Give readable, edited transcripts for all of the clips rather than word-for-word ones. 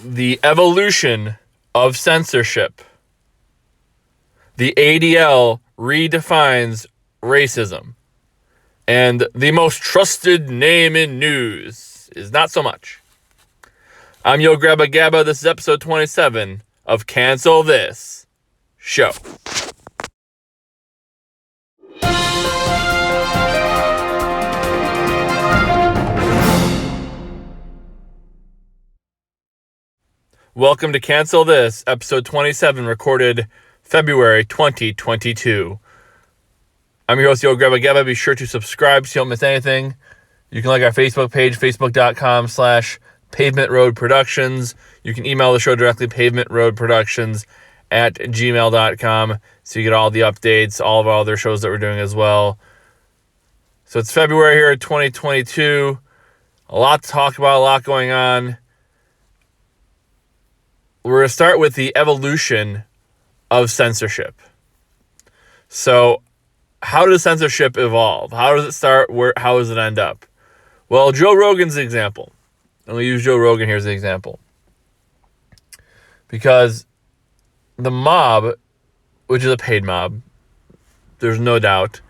the evolution of censorship. The ADL redefines racism. And the most trusted name in news is not so much. I'm Yo Grabba Gabba. This is episode 27 of Cancel This Show. Welcome to Cancel This, episode 27, recorded February 2022. I'm your host, Yo Grabba Gabba. Be sure to subscribe so you don't miss anything. You can like our Facebook page, facebook.com/Pavement Road Productions. You can email the show directly, pavementroadproductions@gmail.com, so you get all the updates, all of our other shows that we're doing as well. So it's February here, 2022. A lot to talk about, a lot going on. We're going to start with the evolution of censorship. So, how does censorship evolve? How does it start? How does it end up? Well, Joe Rogan's the example. And we use Joe Rogan here as the example. Because the mob, which is a paid mob, there's no doubt,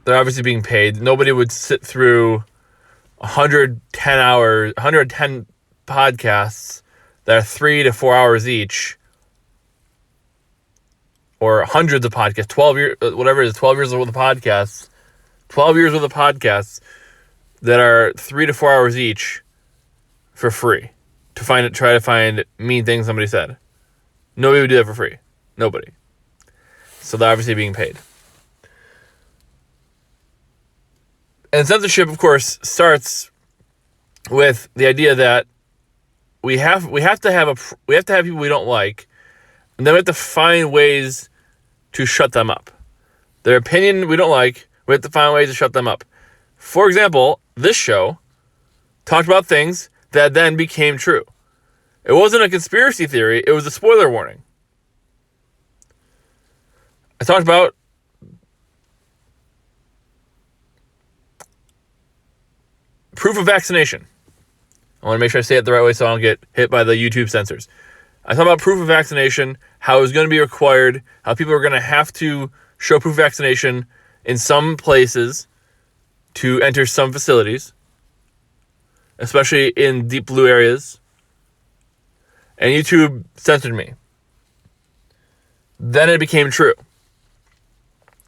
they're obviously being paid. Nobody would sit through 110 podcasts that are 3 to 4 hours each, or hundreds of podcasts, 12 years, whatever it is, 12 years worth of podcasts, 12 years worth of podcasts that are 3 to 4 hours each for free try to find mean things somebody said. Nobody would do that for free. Nobody. So they're obviously being paid. And censorship, of course, starts with the idea that we have to have people we don't like, and then we have to find ways to shut them up. Their opinion we don't like, we have to find ways to shut them up. For example, this show talked about things that then became true. It wasn't a conspiracy theory, it was a spoiler warning. I talked about proof of vaccination. I want to make sure I say it the right way so I don't get hit by the YouTube censors. I talked about proof of vaccination, how it was going to be required, how people are going to have to show proof of vaccination in some places to enter some facilities, especially in deep blue areas. And YouTube censored me. Then it became true.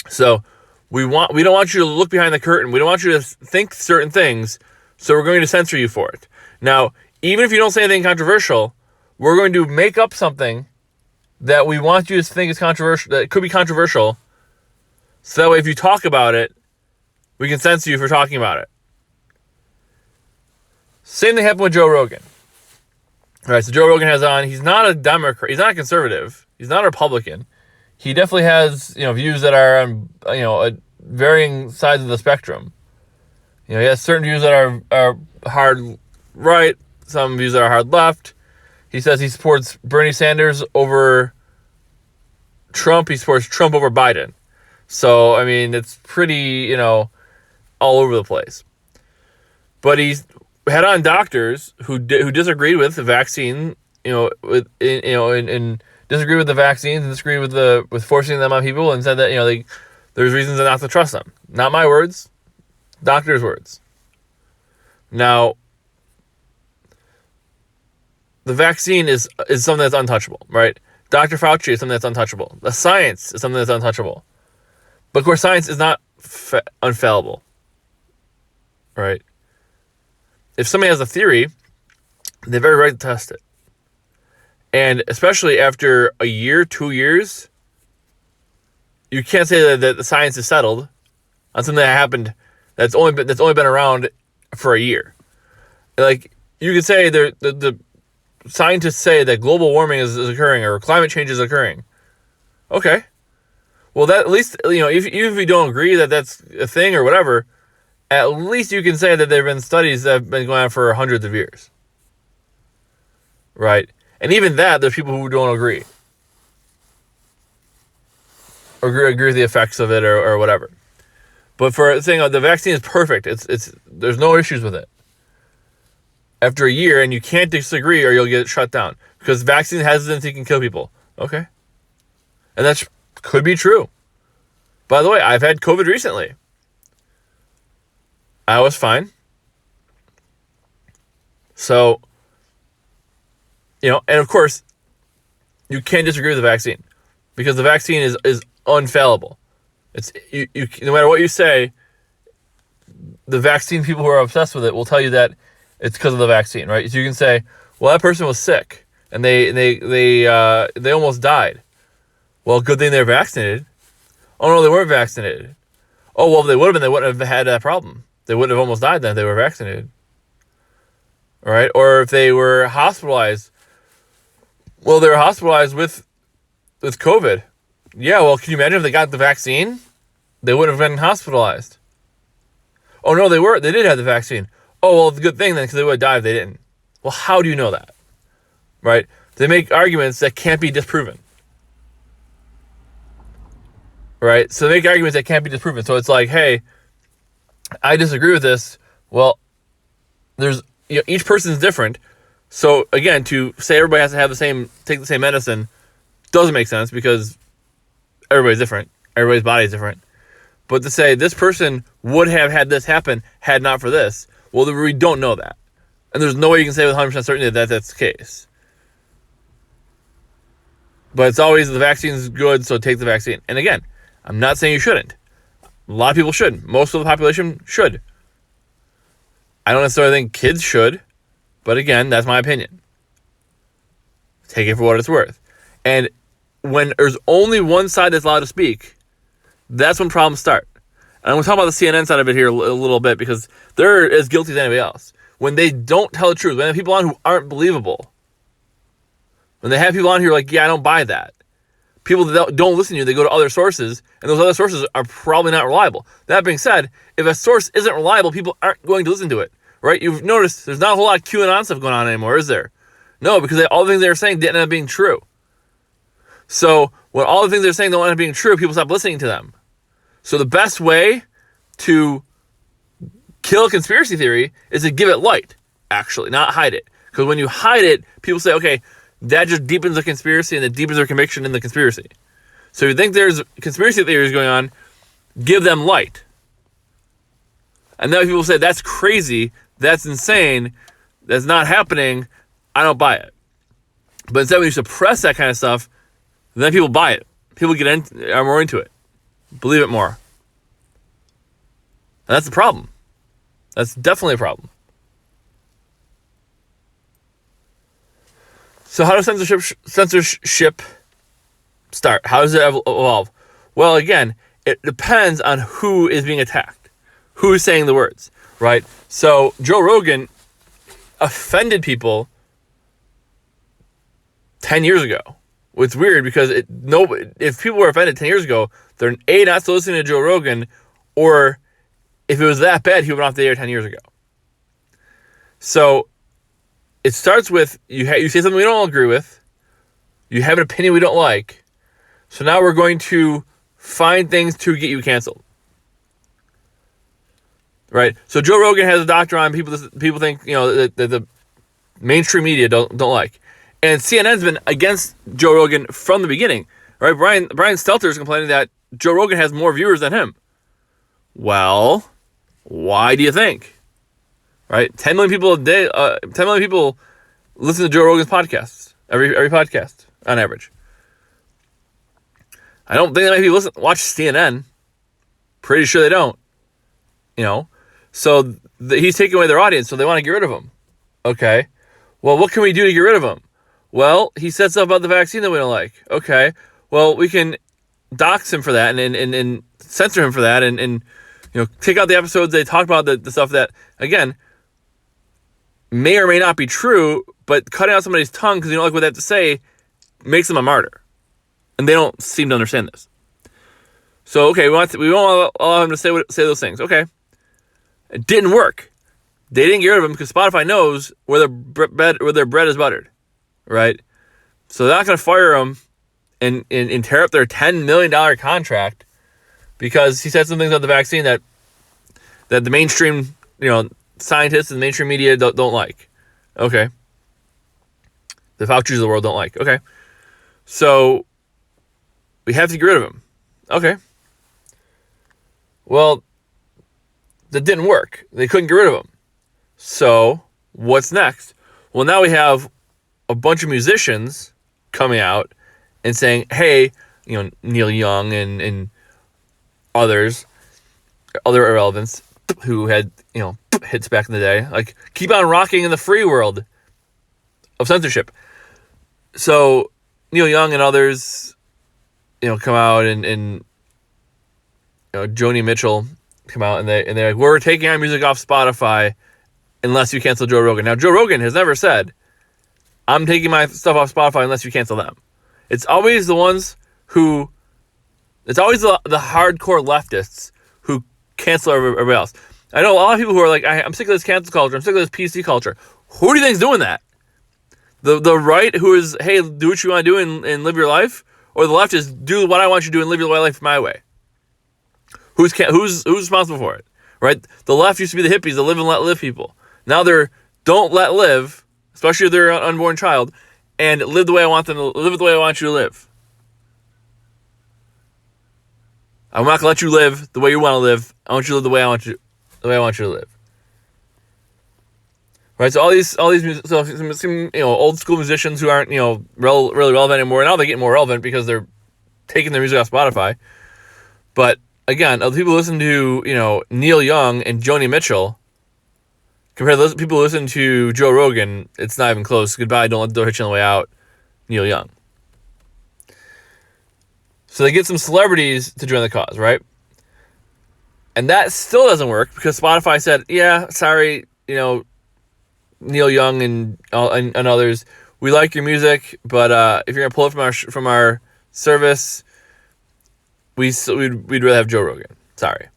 So we don't want you to look behind the curtain. We don't want you to think certain things, so we're going to censor you for it. Now, even if you don't say anything controversial, we're going to make up something that we want you to think is controversial, that could be controversial, so that way if you talk about it, we can censor you for talking about it. Same thing happened with Joe Rogan. All right, so Joe Rogan has on, he's not a Democrat, he's not a conservative, he's not a Republican. He definitely has, views that are on, varying sides of the spectrum. He has certain views that are hard right, some views that are hard left. He says he supports Bernie Sanders over Trump. He supports Trump over Biden. So, it's pretty, all over the place. But he's had on doctors who disagreed with the vaccine, and disagreed with the vaccines and disagreed with forcing them on people, and said that, there's reasons not to trust them. Not my words, doctors' words. Now, the vaccine is something that's untouchable, right? Dr. Fauci is something that's untouchable. The science is something that's untouchable. But of course, science is not infallible, right? If somebody has a theory, they have every right to test it. And especially after a year, 2 years, you can't say that the science is settled on something that happened that's only been around for a year. Like, you could say the scientists say that global warming is occurring or climate change is occurring. Okay. Well, that at least, even if you don't agree that that's a thing or whatever, at least you can say that there have been studies that have been going on for hundreds of years. Right? And even that, there's people who don't agree. Or agree with the effects of it or whatever. But for saying the vaccine is perfect, there's no issues with it. after a year, and you can't disagree or you'll get shut down because vaccine hesitancy can kill people. Okay. And that could be true. By the way, I've had COVID recently. I was fine. So, and of course, you can't disagree with the vaccine because the vaccine is unfallible. It's you no matter what you say, the vaccine people who are obsessed with it will tell you that it's because of the vaccine, right? So you can say, well, that person was sick and they almost died. Well, good thing they're vaccinated. Oh no, they weren't vaccinated. Oh well, if they would have been, they wouldn't have had that problem. They wouldn't have almost died then if they were vaccinated. All right? Or if they were hospitalized. Well, they were hospitalized with COVID. Yeah, well, can you imagine if they got the vaccine? They wouldn't have been hospitalized. Oh, no, they did have the vaccine. Oh, well, it's a good thing then because they would have died if they didn't. Well, how do you know that? Right? They make arguments that can't be disproven. Right? So they make arguments that can't be disproven. So it's like, hey, I disagree with this. Well, there's each person's different. So again, to say everybody has to take the same medicine doesn't make sense because everybody's different. Everybody's body is different. But to say this person would have had this happen had not for this, well, we don't know that. And there's no way you can say with 100% certainty that that's the case. But it's always the vaccine is good, so take the vaccine. And again, I'm not saying you shouldn't. A lot of people should. Most of the population should. I don't necessarily think kids should. But again, that's my opinion. Take it for what it's worth. And when there's only one side that's allowed to speak, that's when problems start. And I'm going to talk about the CNN side of it here a little bit because they're as guilty as anybody else. When they don't tell the truth, when they have people on who aren't believable, when they have people on here like, yeah, I don't buy that. People that don't listen to you, they go to other sources, and those other sources are probably not reliable. That being said, if a source isn't reliable, people aren't going to listen to it, right? You've noticed there's not a whole lot of QAnon stuff going on anymore, is there? No, because all the things they were saying didn't end up being true. So when all the things they're saying don't end up being true, people stop listening to them. So the best way to kill a conspiracy theory is to give it light, actually, not hide it. Because when you hide it, people say, okay, that just deepens the conspiracy and it deepens their conviction in the conspiracy. So if you think there's conspiracy theories going on, give them light. And then people say, that's crazy, that's insane, that's not happening, I don't buy it. But instead when you suppress that kind of stuff, then people buy it. People are more into it. Believe it more. And that's the problem. That's definitely a problem. So how does censorship start? How does it evolve? Well, again, it depends on who is being attacked. Who is saying the words, right? So Joe Rogan offended people 10 years ago. It's weird because if people were offended 10 years ago, they're not still listening to Joe Rogan, or if it was that bad, he went off the air 10 years ago. So it starts with you say something we don't all agree with, you have an opinion we don't like, so now we're going to find things to get you canceled. Right? So Joe Rogan has a doctor on people think, that the mainstream media don't like. And CNN's been against Joe Rogan from the beginning, right? Brian Stelter is complaining that Joe Rogan has more viewers than him. Well, why do you think? Right? 10 million people a day. 10 million people listen to Joe Rogan's podcasts every podcast on average. I don't think that many people watch CNN. Pretty sure they don't. So he's taking away their audience, so they want to get rid of him. Okay. Well, what can we do to get rid of him? Well, he said stuff about the vaccine that we don't like. Okay. Well, we can dox him for that and censor him for that and take out the episodes they talk about the stuff that, again, may or may not be true, but cutting out somebody's tongue because you don't like what they have to say makes them a martyr. And they don't seem to understand this. So, okay, we won't allow him to say those things. Okay. It didn't work. They didn't get rid of him because Spotify knows where their bread is buttered. Right? So they're not going to fire him and tear up their $10 million contract because he said some things about the vaccine that the mainstream, scientists and the mainstream media don't like. Okay. The Faucis of the world don't like. Okay. So we have to get rid of him. Okay. Well, that didn't work. They couldn't get rid of him. So what's next? Well, now we have a bunch of musicians coming out and saying, hey, Neil Young and others, other irrelevants who had, hits back in the day, like, keep on rocking in the free world of censorship. So Neil Young and others, come out and Joni Mitchell come out and they're like, we're taking our music off Spotify unless you cancel Joe Rogan. Now, Joe Rogan has never said, I'm taking my stuff off Spotify unless you cancel them. It's always the ones who, it's always the hardcore leftists who cancel everybody else. I know a lot of people who are like, I'm sick of this cancel culture, I'm sick of this PC culture. Who do you think is doing that? The right, who is, hey, do what you want to do and live your life? Or the left is, do what I want you to do and live your life my way? Who's responsible for it? Right? The left used to be the hippies, the live and let live people. Now they're don't let live, especially if they're an unborn child, and live the way I want them to live, the way I want you to live. I'm not gonna let you live the way you want to live. I want you to live the way I want you to live. Right? So all these old school musicians who aren't really relevant anymore. Now they're getting more relevant because they're taking their music off Spotify. But again, the people who listen to Neil Young and Joni Mitchell compared to people who listen to Joe Rogan, it's not even close. Goodbye, don't let the door hit you on the way out. Neil Young. So they get some celebrities to join the cause, right? And that still doesn't work because Spotify said, yeah, sorry, Neil Young and others, we like your music, but if you're gonna pull it from our service, we'd rather have Joe Rogan. Sorry.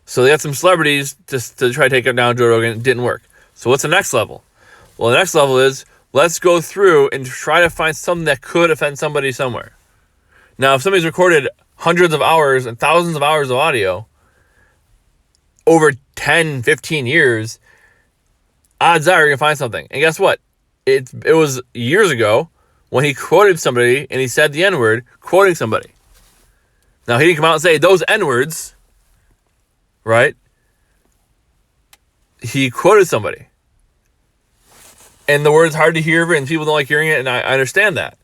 So they got some celebrities to try to take down Joe Rogan. It didn't work. So what's the next level? Well, the next level is let's go through and try to find something that could offend somebody somewhere. Now, if somebody's recorded hundreds of hours and thousands of hours of audio over 10, 15 years, odds are you're going to find something. And guess what? It was years ago when he quoted somebody and he said the N-word, quoting somebody. Now, he didn't come out and say those N-words, right? He quoted somebody. And the word's hard to hear and people don't like hearing it, and I understand that.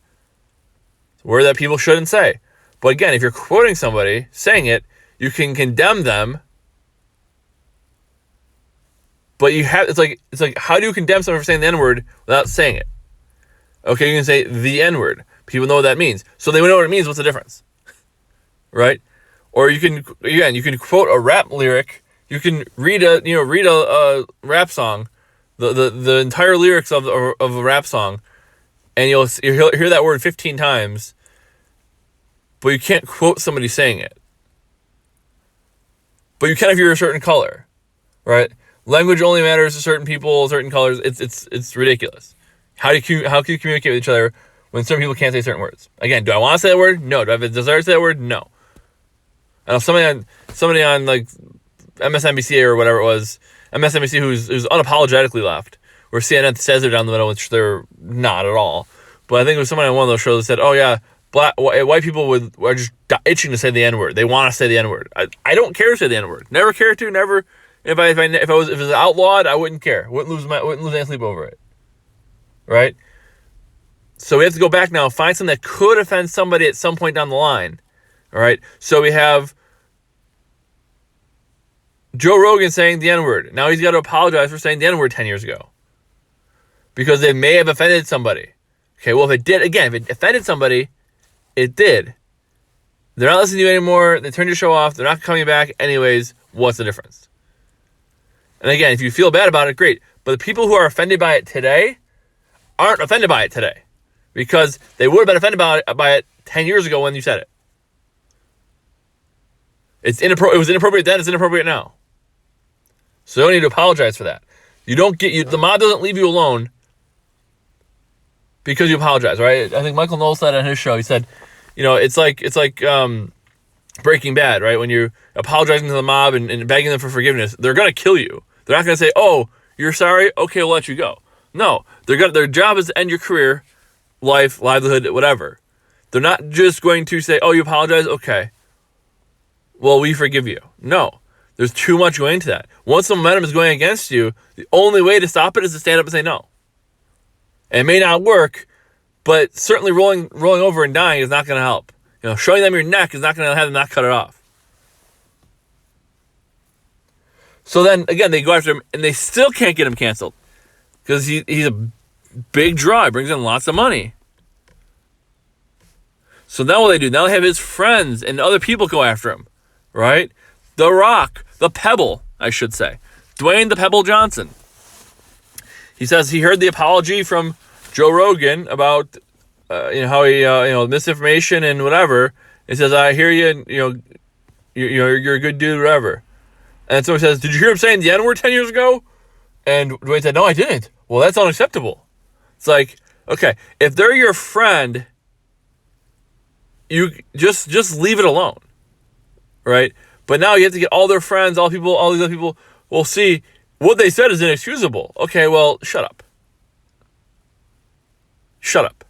It's a word that people shouldn't say. But again, if you're quoting somebody, saying it, you can condemn them. But it's like how do you condemn someone for saying the N-word without saying it? Okay, you can say the N-word. People know what that means. So they know what it means. What's the difference? Right? Or you can quote a rap lyric. You can read a rap song, the entire lyrics of a rap song, and you'll hear that word 15 times, but you can't quote somebody saying it. But you can if you're a certain color, right? Language only matters to certain people, certain colors. It's ridiculous. How can you communicate with each other when certain people can't say certain words? Again, do I want to say that word? No. Do I have a desire to say that word? No. And if somebody on like MSNBC or whatever it was, MSNBC who's unapologetically left, where CNN says they're down the middle, which they're not at all. But I think it was somebody on one of those shows that said, oh yeah, white people are just itching to say the N-word. They want to say the N-word. I don't care to say the N-word. Never cared to. Never. If it was outlawed, I wouldn't care. Wouldn't lose any sleep over it. Right? So we have to go back now and find something that could offend somebody at some point down the line. All right? So we have Joe Rogan saying the N-word. Now he's got to apologize for saying the N-word 10 years ago. Because they may have offended somebody. Okay, well, if it offended somebody, it did. They're not listening to you anymore. They turned your show off. They're not coming back anyways. What's the difference? And again, if you feel bad about it, great. But the people who are offended by it today aren't offended by it today. Because they would have been offended by it 10 years ago when you said it. It was inappropriate then, it's inappropriate now. So you don't need to apologize for that. The mob doesn't leave you alone because you apologize, right? I think Michael Knowles said on his show, he said, it's like Breaking Bad, right? When you're apologizing to the mob and begging them for forgiveness, they're going to kill you. They're not going to say, oh, You're sorry? Okay, we'll let you go. No, their job is to end your career, life, livelihood, whatever. They're not just going to say, oh, you apologize? Okay. Well, we forgive you. No. There's too much going into that. Once the momentum is going against you, the only way to stop it is to stand up and say no. And it may not work, but certainly rolling over and dying is not going to help. Showing them your neck is not going to have them not cut it off. So then, again, they go after him, and they still can't get him canceled. Because he's a big draw. He brings in lots of money. So now what they do? Now they have his friends and other people go after him. Right? The Rock. The Pebble, I should say. Dwayne the Pebble Johnson. He says he heard the apology from Joe Rogan about how he misinformation and whatever. He says, I hear you, you're a good dude, whatever. And so he says, did you hear him saying the N-word 10 years ago? And Dwayne said, no, I didn't. Well, that's unacceptable. It's like, okay, if they're your friend, you just leave it alone. Right? But now you have to get all their friends, all these other people. Well, see, what they said is inexcusable. Okay, well, shut up. Shut up.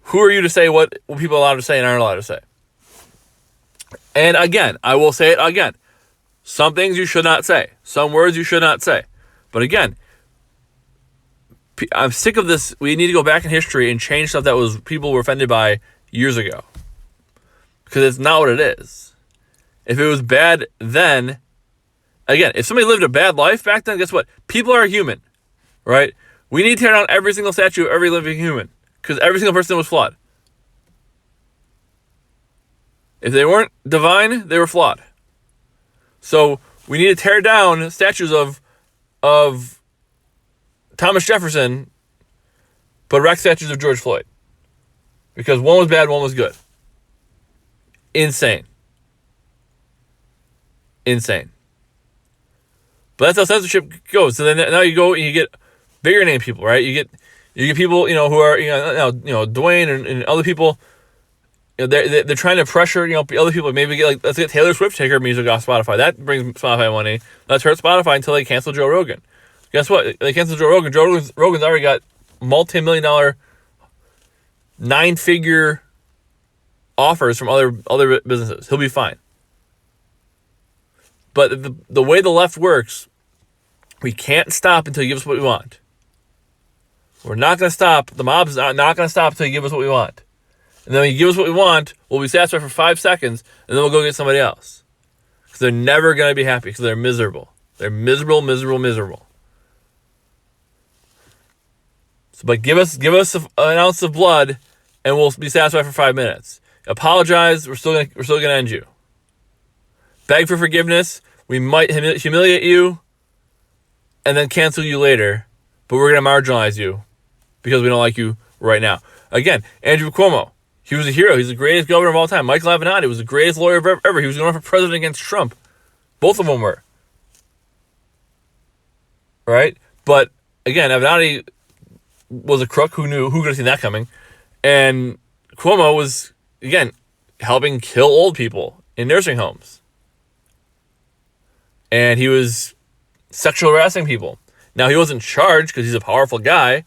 Who are you to say what people are allowed to say and aren't allowed to say? And again, I will say it again. Some things you should not say. Some words you should not say. But again, I'm sick of this. We need to go back in history and change stuff that people were offended by years ago. Because it's not what it is. If it was bad then, again, if somebody lived a bad life back then, guess what? People are human, right? We need to tear down every single statue of every living human. Because every single person was flawed. If they weren't divine, they were flawed. So we need to tear down statues of Thomas Jefferson, but erect statues of George Floyd. Because one was bad, one was good. Insane. Insane. But that's how censorship goes. So then now you go and you get bigger name people, right? You get people, who are, Dwayne and other people. They're trying to pressure, other people. Maybe let's get Taylor Swift to take her music off Spotify. That brings Spotify money. Let's hurt Spotify until they cancel Joe Rogan. Guess what? They cancel Joe Rogan. Rogan's already got multi-million-dollar, 9-figure offers from other businesses. He'll be fine. But the way the left works, we can't stop until you give us what we want. We're not going to stop. The mob's not going to stop until you give us what we want. And then when you give us what we want, we'll be satisfied for 5 seconds, and then we'll go get somebody else. Because they're never going to be happy, because they're miserable. They're miserable, miserable, miserable. But give us an ounce of blood, and we'll be satisfied for 5 minutes. Apologize, we're still gonna end you. Beg for forgiveness, we might humiliate you, and then cancel you later, but we're gonna marginalize you because we don't like you right now. Again, Andrew Cuomo, he was a hero. He's the greatest governor of all time. Michael Avenatti was the greatest lawyer ever. He was going to run for president against Trump. Both of them were. Right? But again, Avenatti was a crook. Who could have seen that coming? And Cuomo was, again, helping kill old people in nursing homes. And he was sexual harassing people. Now, he wasn't charged because he's a powerful guy.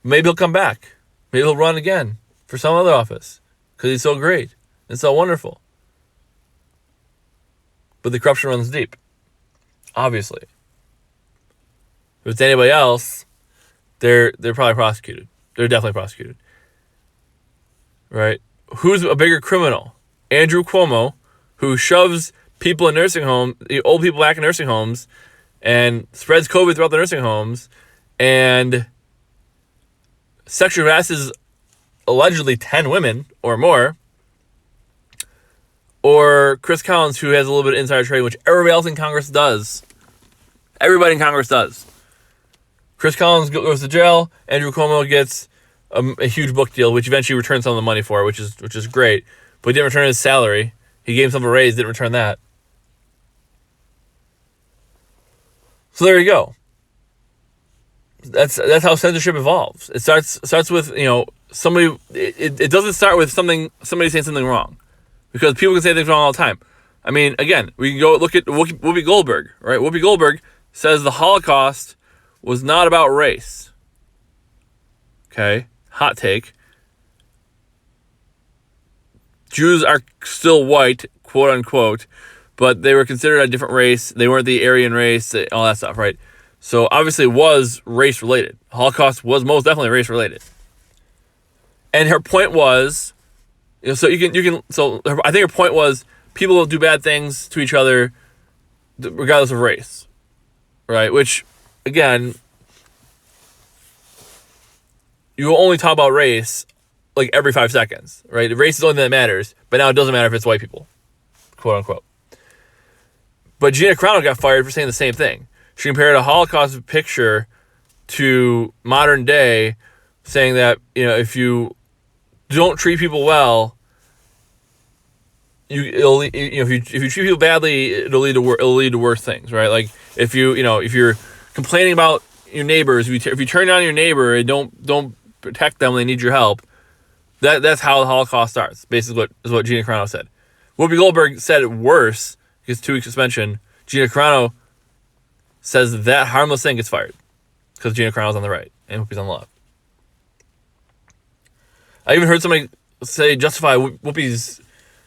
Maybe he'll come back. Maybe he'll run again for some other office because he's so great and so wonderful. But the corruption runs deep, obviously. If it's anybody else, they're probably prosecuted. They're definitely prosecuted. Right? Who's a bigger criminal? Andrew Cuomo, who shoves people in nursing homes, the old people back in nursing homes, and spreads COVID throughout the nursing homes, and sexually harasses allegedly 10 women or more, or Chris Collins, who has a little bit of insider trading, which everybody else in Congress does. Everybody in Congress does. Chris Collins goes to jail. Andrew Cuomo gets a huge book deal, which eventually returns some of the money for, which is great. But he didn't return his salary. He gave himself a raise, didn't return that. So there you go. That's how censorship evolves. It starts with somebody. It doesn't start with somebody saying something wrong, because people can say things wrong all the time. I mean, again, we can go look at Whoopi Goldberg, right? Whoopi Goldberg says the Holocaust was not about race. Okay, hot take. Jews are still white, quote unquote, but they were considered a different race. They weren't the Aryan race, all that stuff, right? So obviously it was race related. Holocaust was most definitely race related. And her point was, I think her point was people will do bad things to each other regardless of race, right? Which, again, you will only talk about race like every 5 seconds, right? Race is the only thing that matters, but now it doesn't matter if it's white people, quote unquote. But Gina Carano got fired for saying the same thing. She compared a Holocaust picture to modern day, saying that, if you don't treat people well, if you treat people badly, it'll lead to worse things, right? Like if you're complaining about your neighbors, if you turn down your neighbor and don't protect them when they need your help, that's how the Holocaust starts. Basically, what Gina Carano said. Whoopi Goldberg said it worse. Gets 2 weeks suspension. Gina Carano says that harmless thing gets fired because Gina Carano's on the right and Whoopi's on the left. I even heard somebody justify Whoopi's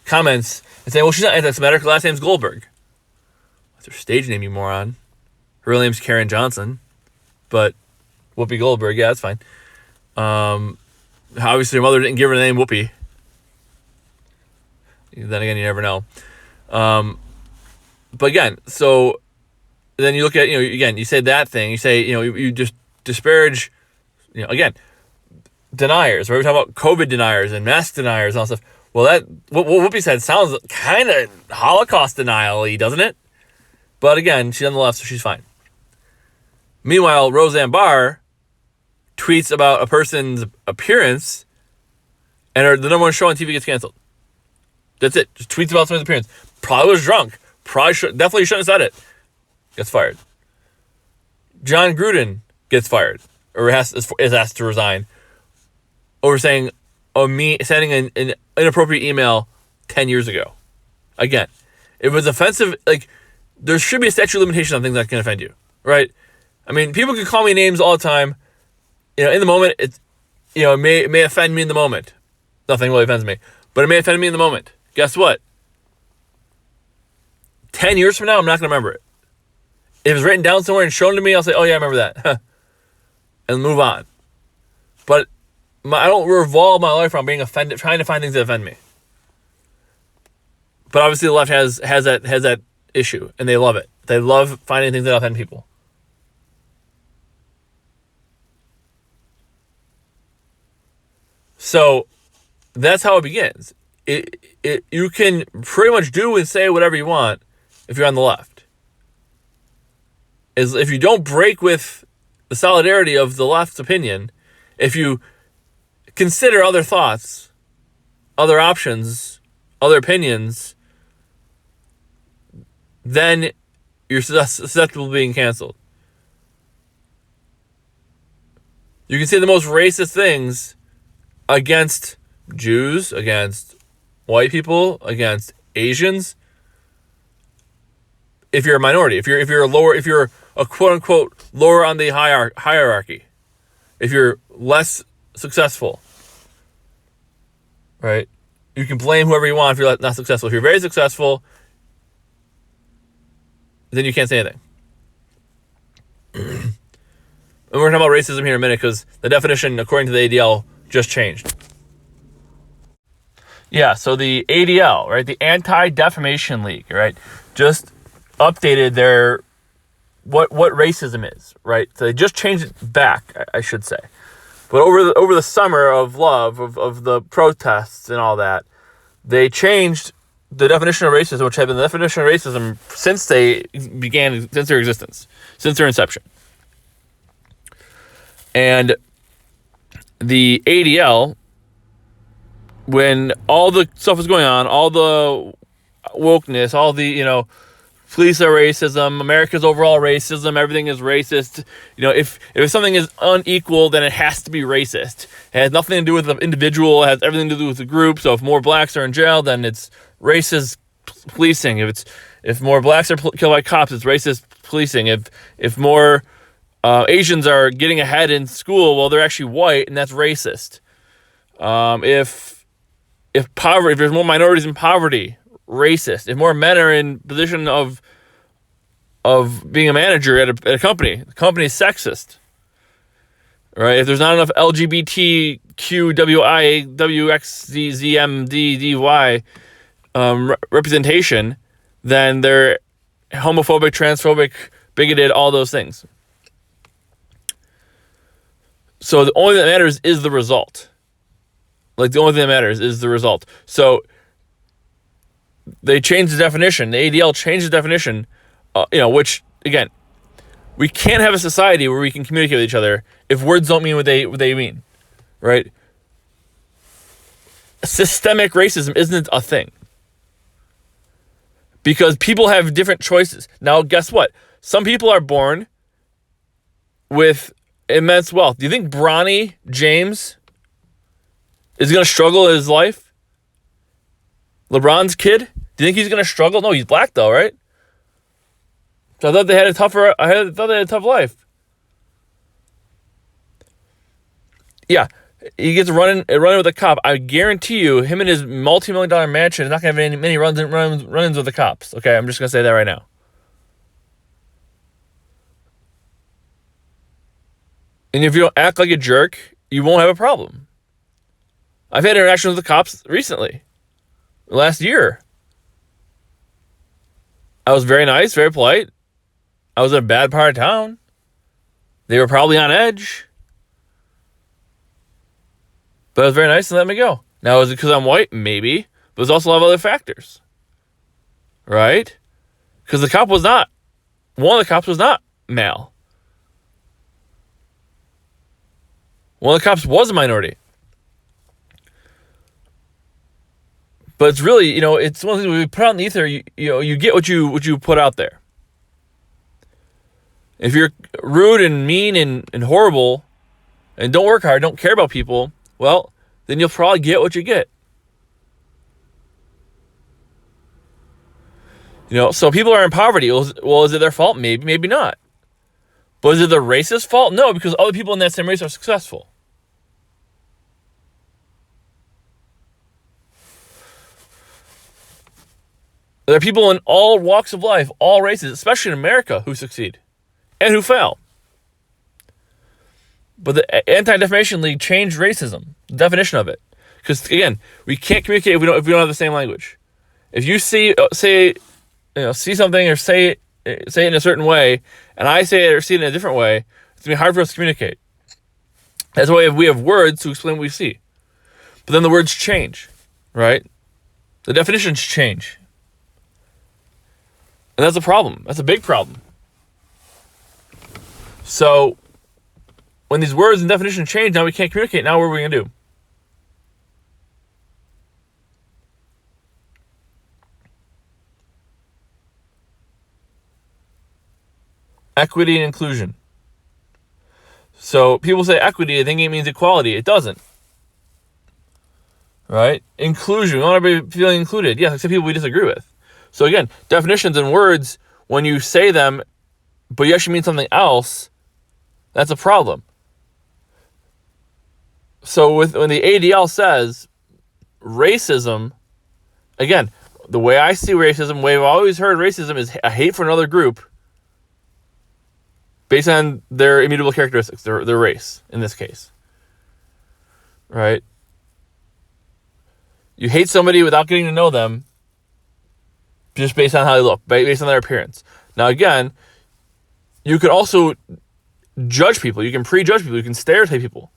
comments and say, well, she's not anti-Semitic, her last name's Goldberg. That's her stage name, you moron. Her real name's Karen Johnson, but Whoopi Goldberg, yeah, that's fine. Obviously her mother didn't give her the name Whoopi. Then again, you never know. But again, so then you look at, you say that thing, you say, you just disparage, again, deniers, right? We talk about COVID deniers and mask deniers and all that stuff. Well, what Whoopi said sounds kind of Holocaust denial-y, doesn't it? But again, she's on the left, so she's fine. Meanwhile, Roseanne Barr tweets about a person's appearance, and the number one show on TV gets canceled. That's it. Just tweets about someone's appearance. Probably was drunk. Definitely shouldn't have said it. Gets fired. John Gruden gets fired, or is asked to resign over sending an inappropriate email 10 years ago. Again, it was offensive. Like, there should be a statute of limitation on things that can offend you, right? I mean, people can call me names all the time. In the moment, it may offend me in the moment. Nothing really offends me, but it may offend me in the moment. Guess what? 10 years from now, I'm not going to remember it. If it's written down somewhere and shown to me, I'll say, oh yeah, I remember that. And move on. But I don't revolve my life around being offended, trying to find things that offend me. But obviously the left has that issue, and they love it. They love finding things that offend people. So that's how it begins. You can pretty much do and say whatever you want if you're on the left. If you don't break with the solidarity of the left's opinion, if you consider other thoughts, other options, other opinions, then you're susceptible to being canceled. You can say the most racist things against Jews, against white people, against Asians. If you're a minority, if you're a quote unquote lower on the hierarchy, if you're less successful, right? You can blame whoever you want if you're not successful. If you're very successful, then you can't say anything. And we're going to talk about racism here in a minute because the definition, according to the ADL, just changed. Yeah, so the ADL, right, the Anti-Defamation League, right, just updated their what racism is, right? So they just changed it back, I should say. But over the summer of love, of the protests and all that, they changed the definition of racism, which had been the definition of racism since their existence, since their inception. And the ADL, when all the stuff was going on, all the wokeness, all the, police are racism, America's overall racism, everything is racist. If something is unequal, then it has to be racist. It has nothing to do with the individual, it has everything to do with the group. So if more blacks are in jail, then it's racist policing. If more blacks are killed by cops, it's racist policing. If more Asians are getting ahead in school, well, they're actually white, and that's racist. If there's more minorities in poverty, racist. If more men are in position of being a manager at a company, the company is sexist. Right? If there's not enough LGBTQWIWXZZMDDY representation, then they're homophobic, transphobic, bigoted, all those things. So the only thing that matters is the result. Like, the only thing that matters is the result. So they changed the definition. The ADL changed the definition, which, again, we can't have a society where we can communicate with each other if words don't mean what they mean, right? Systemic racism isn't a thing. Because people have different choices. Now, guess what? Some people are born with immense wealth. Do you think Bronny James is going to struggle in his life? LeBron's kid? Do you think he's going to struggle? No, he's black though, right? So I thought they had a tough life. Yeah, he gets running with a cop. I guarantee you, him and his multi-million-dollar mansion is not going to have many run-ins with the cops. Okay, I'm just going to say that right now. And if you don't act like a jerk, you won't have a problem. I've had interactions with the cops recently, last year. I was very nice, very polite. I was in a bad part of town. They were probably on edge. But I was very nice and let me go. Now, is it because I'm white? Maybe. But there's also a lot of other factors. Right? Because one of the cops was not male. One of the cops was a minority. But it's really, it's one of the things we put out in the ether, you get what you put out there. If you're rude and mean and horrible and don't work hard, don't care about people, well, then you'll probably get what you get. So people are in poverty. Well, is it their fault? Maybe, maybe not. But is it the racist fault? No, because other people in that same race are successful. There are people in all walks of life, all races, especially in America, who succeed and who fail. But the Anti-Defamation League changed racism, the definition of it. Because, again, we can't communicate if we don't have the same language. If you see something or say it in a certain way, and I say it or see it in a different way, it's going to be hard for us to communicate. That's why we have words to explain what we see. But then the words change, right? The definitions change. And that's a problem. That's a big problem. So, when these words and definitions change, now we can't communicate. Now what are we going to do? Equity and inclusion. So people say equity, I think it means equality. It doesn't. Right? Inclusion. We want everybody feeling included. Yes, except people we disagree with. So again, definitions and words, when you say them, but you actually mean something else, that's a problem. So when the ADL says racism, again, the way I see racism, the way I've always heard racism is a hate for another group based on their immutable characteristics, their race, in this case. Right? You hate somebody without getting to know them just based on how they look, based on their appearance. Now, again, you could also judge people. You can prejudge people. You can stereotype people.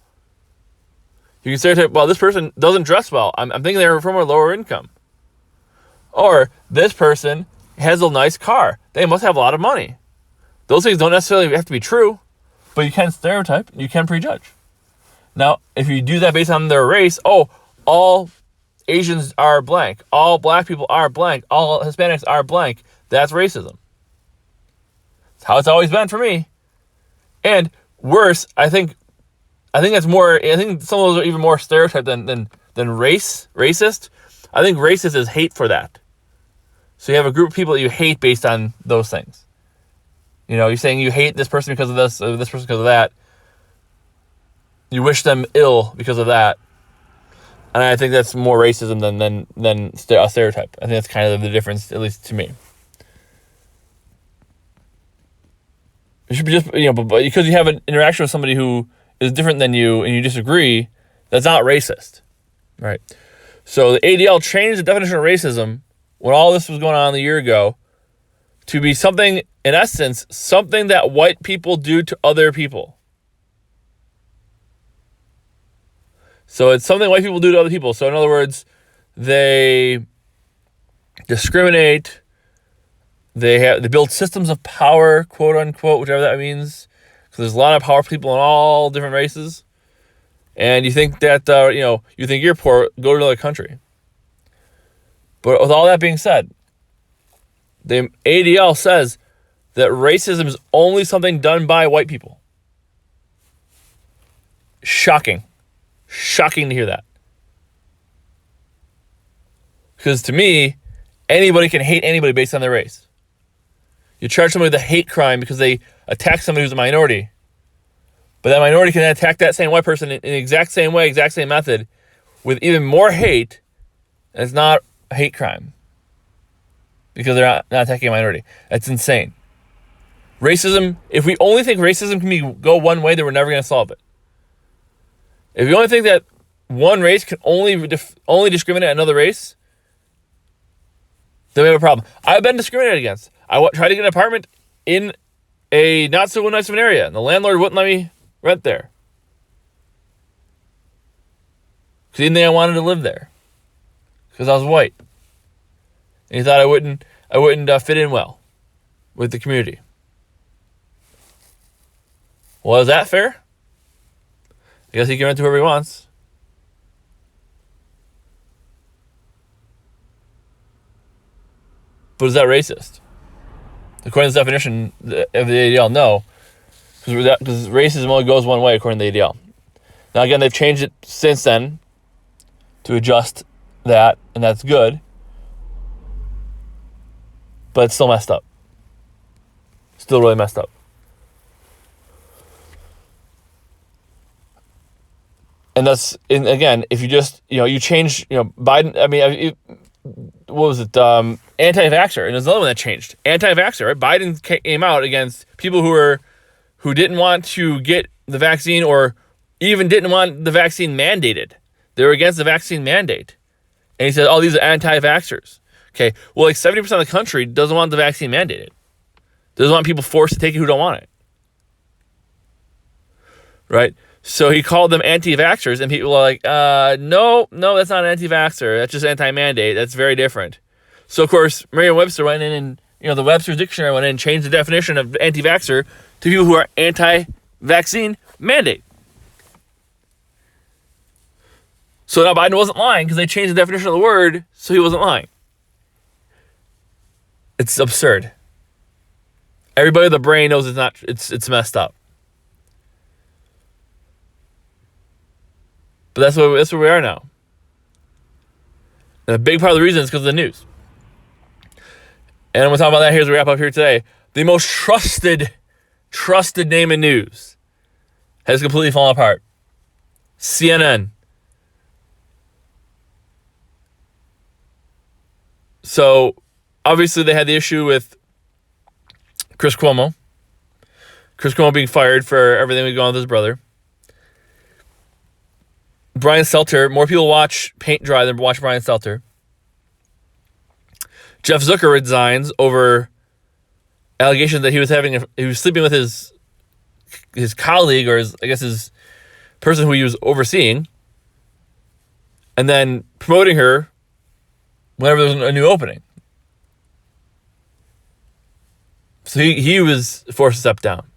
You can stereotype, well, this person doesn't dress well. I'm thinking they're from a lower income. Or, this person has a nice car. They must have a lot of money. Those things don't necessarily have to be true, but you can stereotype, you can prejudge. Now, if you do that based on their race, all Asians are blank, all black people are blank, all Hispanics are blank, that's racism. That's how it's always been for me. And worse, I think that's more, I think some of those are even more stereotyped than racist. I think racist is hate for that. So you have a group of people that you hate based on those things. You're saying you hate this person because of this, or this person because of that. You wish them ill because of that. And I think that's more racism than a stereotype. I think that's kind of the difference, at least to me. It should be just, but because you have an interaction with somebody who is different than you and you disagree, that's not racist, right? So the ADL changed the definition of racism when all this was going on a year ago to be something, in essence, something that white people do to other people. So it's something white people do to other people. So in other words, they discriminate. They build systems of power, quote unquote, whichever that means. Because there's a lot of powerful people in all different races. And you think that, you think you're poor, go to another country. But with all that being said, the ADL says that racism is only something done by white people. Shocking. Shocking to hear that. Because to me, anybody can hate anybody based on their race. You charge somebody with a hate crime because they attack somebody who's a minority. But that minority can attack that same white person in the exact same way, exact same method, with even more hate, and it's not a hate crime. Because they're not attacking a minority. That's insane. Racism, if we only think racism can go one way, then we're never going to solve it. If you only think that one race can only discriminate another race, then we have a problem. I've been discriminated against. I tried to get an apartment in a not so nice of an area, and the landlord wouldn't let me rent there. Because he didn't think I wanted to live there. Because I was white. And he thought I wouldn't fit in well with the community. Well, is that fair? I guess he can rent to whoever he wants. But is that racist? According to the definition of the ADL, no. Because racism only goes one way according to the ADL. Now again, they've changed it since then to adjust that, and that's good. But it's still messed up. Still really messed up. And again, if you just, you change, Biden, what was it? Anti-vaxxer. And there's another one that changed. Anti-vaxxer, right? Biden came out against people who didn't want to get the vaccine or even didn't want the vaccine mandated. They were against the vaccine mandate. And he said, oh, these are anti-vaxxers. Okay, well, 70% of the country doesn't want the vaccine mandated. Doesn't want people forced to take it who don't want it. Right? So he called them anti-vaxxers, and people are like, no, that's not an anti-vaxxer. That's just anti-mandate. That's very different. So, of course, Merriam-Webster went in and, the Webster's Dictionary went in and changed the definition of anti-vaxxer to people who are anti-vaccine mandate. So now Biden wasn't lying because they changed the definition of the word, so he wasn't lying. It's absurd. Everybody with a brain knows it's messed up. But that's where we are now. And a big part of the reason is because of the news. And I'm going to talk about that here as we wrap up here today. The most trusted name in news has completely fallen apart. CNN. So, obviously they had the issue with Chris Cuomo. Chris Cuomo being fired for everything we've gone with his brother. Brian Stelter, more people watch paint dry than watch Brian Stelter. Jeff Zucker resigns over allegations that he was sleeping with his colleague, or his person who he was overseeing, and then promoting her whenever there was a new opening. So he was forced to step down.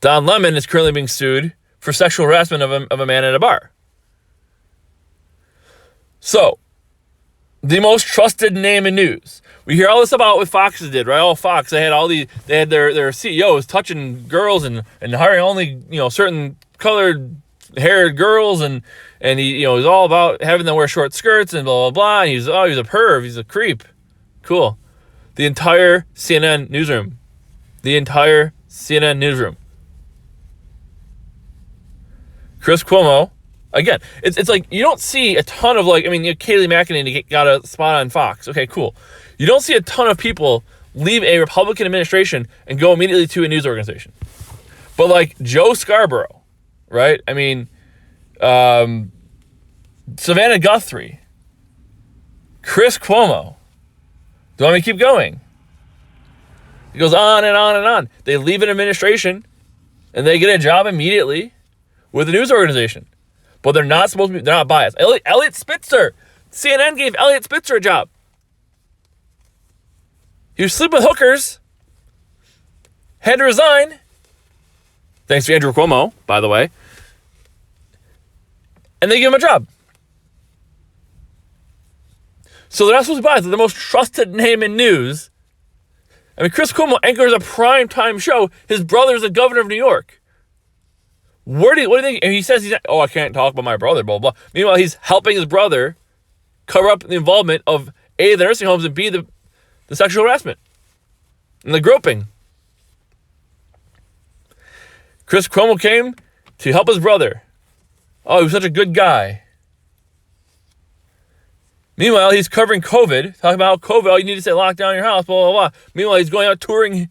Don Lemon is currently being sued for sexual harassment of a man at a bar. So, the most trusted name in news. We hear all this about what Fox did, right? Oh, Fox, they had their CEOs touching girls and hiring only, certain colored haired girls, and he was all about having them wear short skirts and blah blah blah. And he's a perv, he's a creep. Cool. The entire CNN newsroom. Chris Cuomo, again, it's like you don't see a ton of Kayleigh McEnany got a spot on Fox. Okay, cool. You don't see a ton of people leave a Republican administration and go immediately to a news organization. But like Joe Scarborough, right? I mean, Savannah Guthrie, Chris Cuomo. Do you want me to keep going? It goes on and on and on. They leave an administration and they get a job immediately with a news organization. But they're not supposed to be, they're not biased. Elliot Spitzer. CNN gave Elliot Spitzer a job. He was sleeping with hookers. Had to resign. Thanks to Andrew Cuomo, by the way. And they give him a job. So they're not supposed to be biased. They're the most trusted name in news. I mean, Chris Cuomo anchors a primetime show. His brother's the governor of New York. What do you think? And he says I can't talk about my brother, blah, blah. Meanwhile, he's helping his brother cover up the involvement of A, the nursing homes, and B, the sexual harassment and the groping. Chris Cuomo came to help his brother. Oh, he was such a good guy. Meanwhile, he's covering COVID, talking about COVID. Oh, you need to stay locked down in your house, blah, blah, blah. Meanwhile, he's going out touring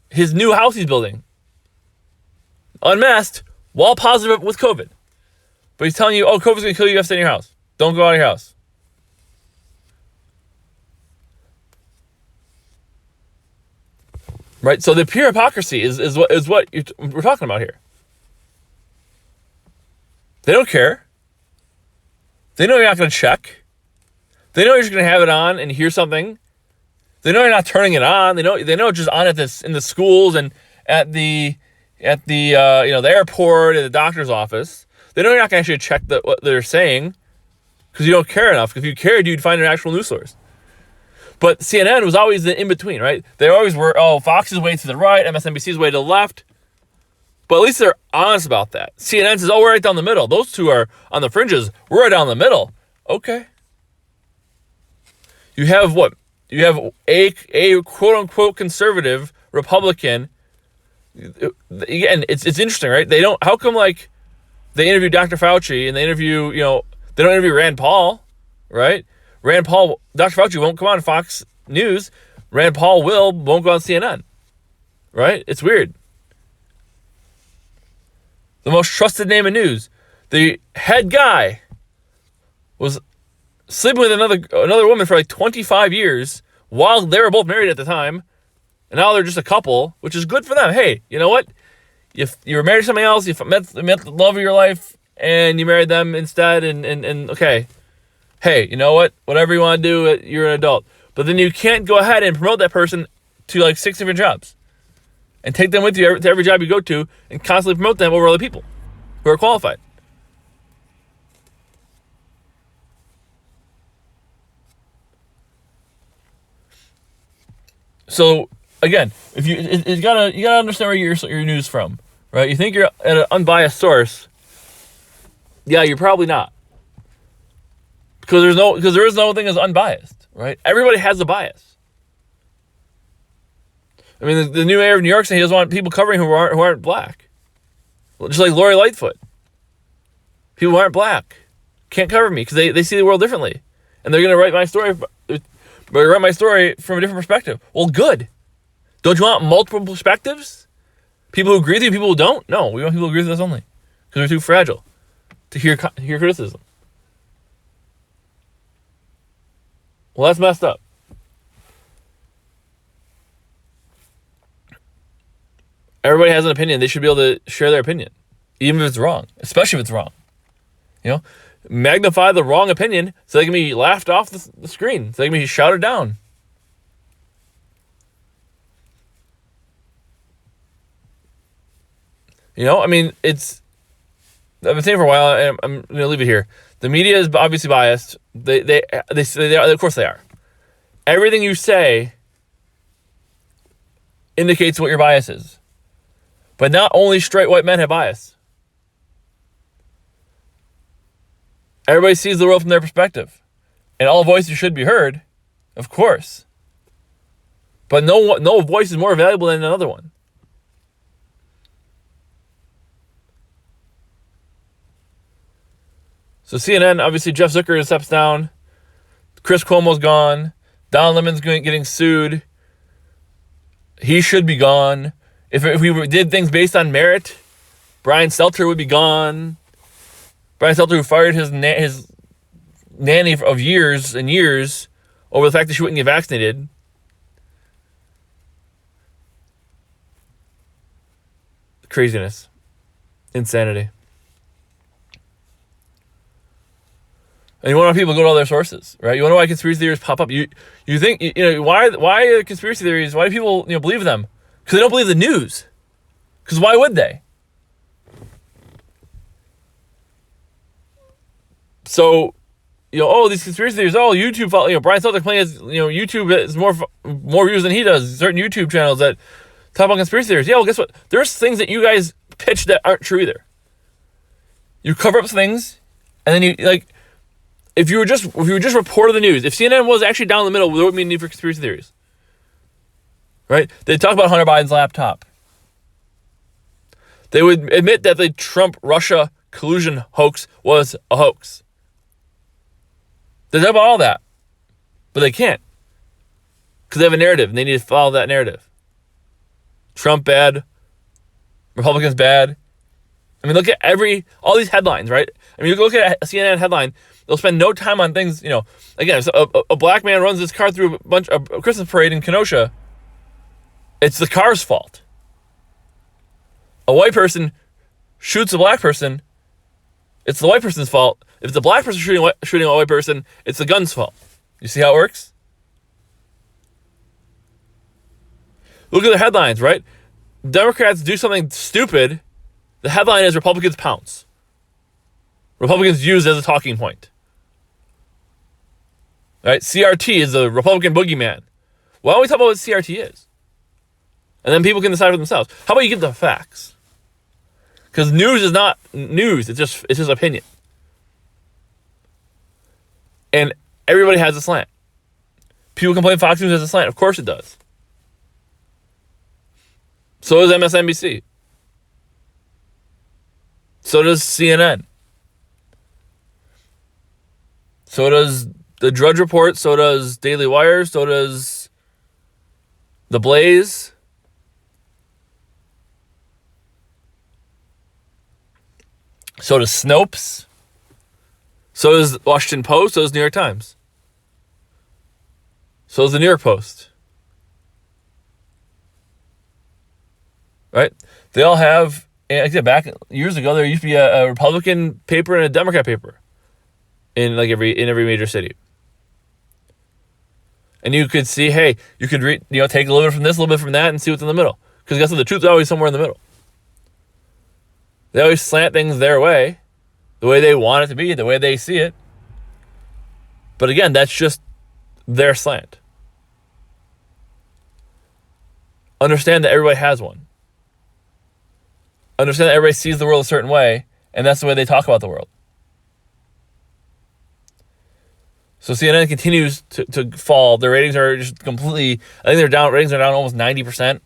his new house he's building. Unmasked, while positive with COVID. But he's telling you, COVID's going to kill you, you have to stay in your house. Don't go out of your house. Right? So the pure hypocrisy is what we're talking about here. They don't care. They know you're not going to check. They know you're just going to have it on and hear something. They know you're not turning it on. They know it's just on in the schools and at the the airport and the doctor's office. They know you're not going to actually check what they're saying because you don't care enough. Because if you cared, you'd find an actual news source. But CNN was always the in-between, right? They always were, Fox is way to the right, MSNBC is way to the left. But at least they're honest about that. CNN says, we're right down the middle. Those two are on the fringes. We're right down the middle. Okay. You have what? You have a quote-unquote conservative Republican. Again, it's interesting, right? They don't, how come they interview Dr. Fauci and they interview, they don't interview Rand Paul, right? Rand Paul, Dr. Fauci won't come on Fox News. Rand Paul won't go on CNN, right? It's weird. The most trusted name in news. The head guy was sleeping with another woman for 25 years while they were both married at the time. And now they're just a couple, which is good for them. Hey, you know what? You were married to somebody else, you met the love of your life, and you married them instead, and okay. Hey, you know what? Whatever you want to do, you're an adult. But then you can't go ahead and promote that person to 6 different jobs. And take them with you to every job you go to and constantly promote them over other people who are qualified. So again, if you gotta understand where your news from, right? You think you're at an unbiased source. Yeah, you're probably not. Because there is no thing as unbiased, right? Everybody has a bias. I mean, the new mayor of New York saying he doesn't want people covering who aren't black. Just like Lori Lightfoot. People who aren't black can't cover me because they see the world differently. And they're going to write my story from a different perspective. Well, good. Don't you want multiple perspectives? People who agree with you, people who don't? No, we want people who agree with us only. Because we're too fragile to hear criticism. Well, that's messed up. Everybody has an opinion. They should be able to share their opinion, even if it's wrong, especially if it's wrong. Magnify the wrong opinion so they can be laughed off the screen, so they can be shouted down. I mean, I've been saying for a while, and I'm going to leave it here. The media is obviously biased. They are, of course they are. Everything you say indicates what your bias is. But not only straight white men have bias. Everybody sees the world from their perspective. And all voices should be heard, of course. But no voice is more valuable than another one. So CNN, obviously Jeff Zucker steps down. Chris Cuomo's gone. Don Lemon's getting sued. He should be gone. If we did things based on merit, Brian Stelter would be gone. Brian Stelter, who fired his nanny of years and years over the fact that she wouldn't get vaccinated. Craziness. Insanity. And you want people to go to all their sources, right? You wonder why conspiracy theories pop up. You think, why conspiracy theories? Why do people, believe them? Because they don't believe the news. Because why would they? So, these conspiracy theories, YouTube, Brian Stelter claims, YouTube has more views than he does. Certain YouTube channels that talk about conspiracy theories. Yeah, well, guess what? There's things that you guys pitch that aren't true either. You cover up things, and then if you were just reported the news, if CNN was actually down in the middle, there wouldn't be a need for conspiracy theories. Right? They'd talk about Hunter Biden's laptop. They would admit that the Trump-Russia collusion hoax was a hoax. They talk about all that. But they can't. Because they have a narrative, and they need to follow that narrative. Trump bad. Republicans bad. I mean, look at all these headlines, right? I mean, you look at a CNN headline, they'll spend no time on things, again, if a black man runs his car through a Christmas parade in Kenosha, it's the car's fault. A white person shoots a black person, it's the white person's fault. If it's a black person shooting a white person, it's the gun's fault. You see how it works? Look at the headlines, right? Democrats do something stupid. The headline is Republicans pounce. Republicans used as a talking point. Right? CRT is the Republican boogeyman. Why don't we talk about what CRT is? And then people can decide for themselves. How about you get the facts? Because news is not news. It's just opinion. And everybody has a slant. People complain Fox News has a slant. Of course it does. So does MSNBC. So does CNN. So does the Drudge Report. So does Daily Wire. So does The Blaze. So does Snopes. So does Washington Post. So does New York Times. So does the New York Post. Right? They all have, back years ago, there used to be a Republican paper and a Democrat paper in every major city. And you could see, hey, you could read, take a little bit from this, a little bit from that, and see what's in the middle. Because guess what? The truth is always somewhere in the middle. They always slant things their way, the way they want it to be, the way they see it. But again, that's just their slant. Understand that everybody has one. Understand that everybody sees the world a certain way, and that's the way they talk about the world. So CNN continues to fall. Their ratings are just completely, I think ratings are down almost 90%.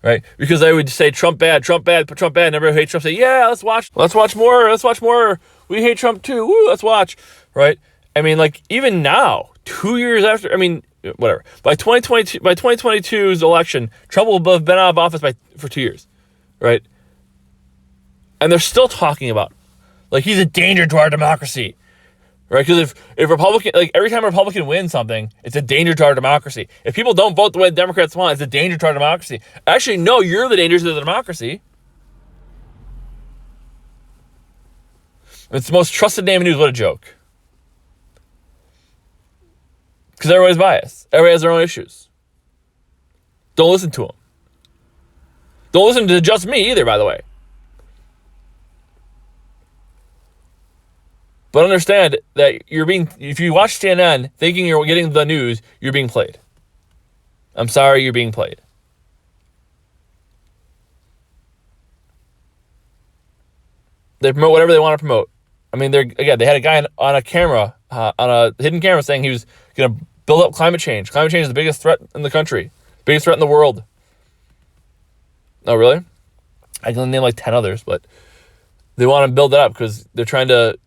Right? Because they would say Trump bad, Trump bad, Trump bad, and everybody hates Trump. Say, yeah, let's watch more. We hate Trump too. Woo, let's watch. Right? I mean, even now, 2 years after, whatever. By 2022's election, Trump will have been out of office for 2 years. Right? And they're still talking about, he's a danger to our democracy. Right? Because if Republican, every time a Republican wins something, it's a danger to our democracy. If people don't vote the way the Democrats want, it's a danger to our democracy. Actually, no, you're the danger to the democracy. It's the most trusted name in news. What a joke. Because everybody's biased. Everybody has their own issues. Don't listen to them. Don't listen to just me either, by the way. But understand that if you watch CNN thinking you're getting the news, you're being played. I'm sorry, you're being played. They promote whatever they want to promote. I mean, they had a guy on a camera, on a hidden camera, saying he was going to build up climate change. Climate change is the biggest threat in the country, biggest threat in the world. Oh, really? I can name like 10 others, but they want to build it up because they're trying to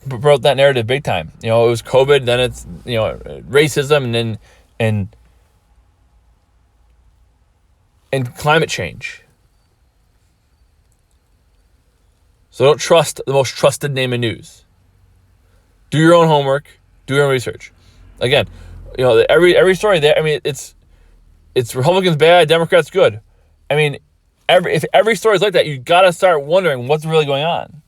promote that narrative big time. It was COVID, then it's, racism, and climate change. So don't trust the most trusted name in news. Do your own homework. Do your own research. Again, every story there. I mean, it's Republicans bad, Democrats good. I mean, if every story is like that, you gotta start wondering what's really going on.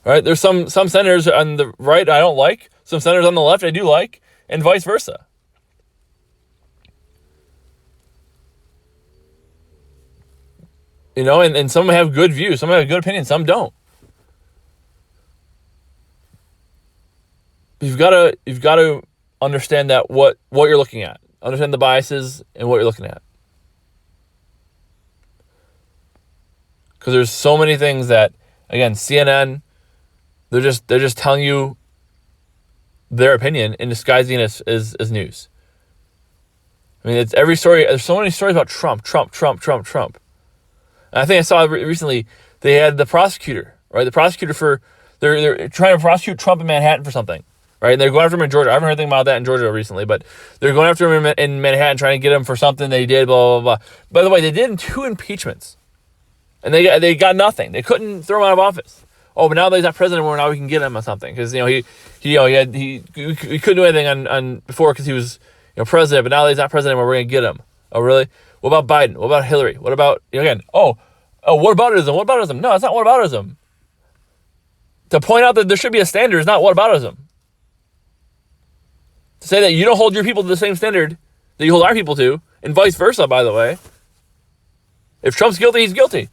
All right, there's some senators on the right I don't like, some senators on the left I do like, and vice versa. And some have good views, some have good opinions, some don't. You've got to understand that what you're looking at, understand the biases and what you're looking at. Because there's so many things that, again, CNN, they're just telling you their opinion and disguising it as news. I mean, it's every story. There's so many stories about Trump. And I think I saw recently they had the prosecutor, right? The prosecutor they're trying to prosecute Trump in Manhattan for something, right? And they're going after him in Georgia. I haven't heard anything about that in Georgia recently, but they're going after him in Manhattan, trying to get him for something they did, blah, blah, blah. By the way, they did 2 impeachments, and they got nothing. They couldn't throw him out of office. Oh, but now that he's not president anymore, now we can get him on something because he couldn't do anything on before because he was president, but now that he's not president anymore, we're gonna get him. Oh, really? What about Biden? What about Hillary? What about whataboutism? Whataboutism? No, it's not whataboutism. To point out that there should be a standard is not whataboutism. To say that you don't hold your people to the same standard that you hold our people to, and vice versa, by the way. If Trump's guilty, he's guilty.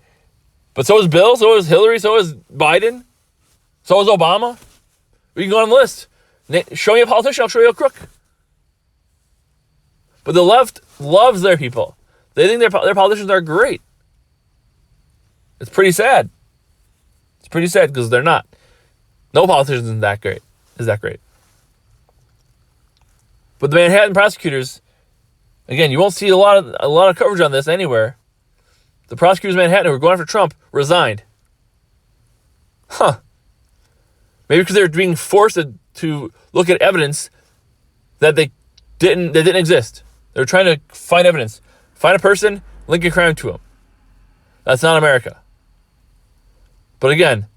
But so is Bill, so is Hillary, so is Biden, so is Obama. We can go on the list. Show me a politician, I'll show you a crook. But the left loves their people. They think their politicians are great. It's pretty sad. It's pretty sad because they're not. No politician is that great. But the Manhattan prosecutors, again, you won't see a lot of coverage on this anywhere. The prosecutors in Manhattan who were going after Trump resigned. Maybe because they were being forced to look at evidence that they didn't exist. They were trying to find evidence. Find a person, link a crime to him. That's not America. But again,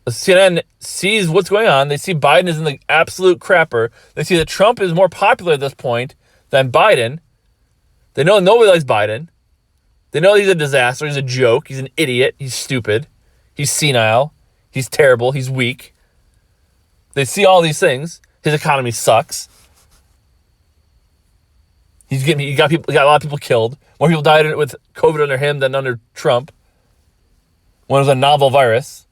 CNN sees what's going on. They see Biden is in the absolute crapper. They see that Trump is more popular at this point than Biden. They know nobody likes Biden. They know he's a disaster. He's a joke. He's an idiot. He's stupid. He's senile. He's terrible. He's weak. They see all these things. His economy sucks. He got a lot of people killed. More people died with COVID under him than under Trump. When it was a novel virus.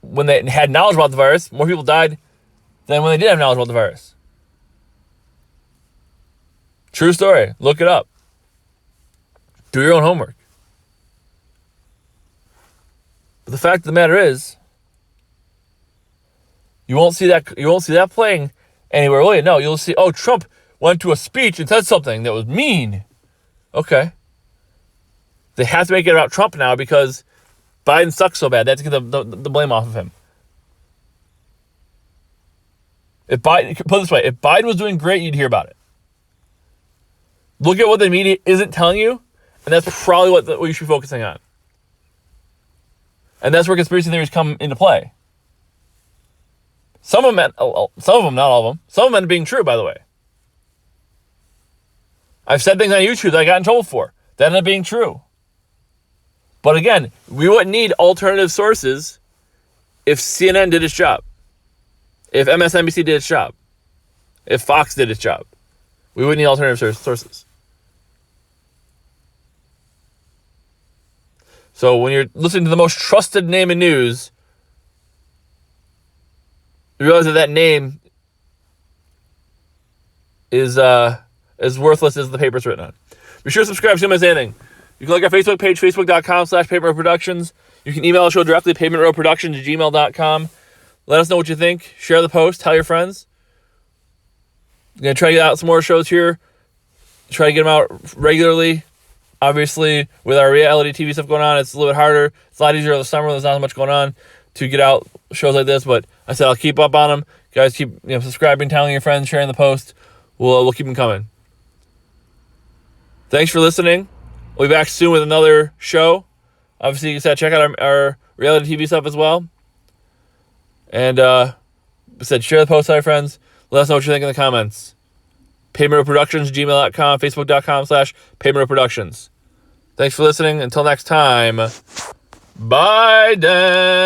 When they had knowledge about the virus, more people died than when they didn't have knowledge about the virus. True story. Look it up. Do your own homework. But the fact of the matter is, you won't see that playing anywhere, will you? No, you'll see, Trump went to a speech and said something that was mean. Okay. They have to make it about Trump now because Biden sucks so bad. They have to get the blame off of him. Put it this way, if Biden was doing great, you'd hear about it. Look at what the media isn't telling you, and that's probably what you should be focusing on. And that's where conspiracy theories come into play. Some of them, not all of them. Some of them end up being true, by the way. I've said things on YouTube that I got in trouble for. That ended up being true. But again, we wouldn't need alternative sources if CNN did its job. If MSNBC did its job. If Fox did its job. We wouldn't need alternative sources. So when you're listening to the most trusted name in news, you realize that name is as worthless as the paper it's written on. Be sure to subscribe so you don't miss anything. You can like our Facebook page, facebook.com/PavementRoadProductions. You can email the show directly, pavementroadproductions@gmail.com. Let us know what you think. Share the post. Tell your friends. I'm going to try to get out some more shows here. Try to get them out regularly. Obviously, with our reality TV stuff going on, it's a little bit harder. It's a lot easier in the summer. There's not as much going on to get out shows like this. But I said I'll keep up on them. Guys, keep subscribing, telling your friends, sharing the post. We'll keep them coming. Thanks for listening. We'll be back soon with another show. Obviously, you said check out our reality TV stuff as well. And I said share the post, tell your friends. Let us know what you think in the comments. PavementRoadProductions@gmail.com, Facebook.com/PavementRoadProductions. Thanks for listening. Until next time, bye, Dan.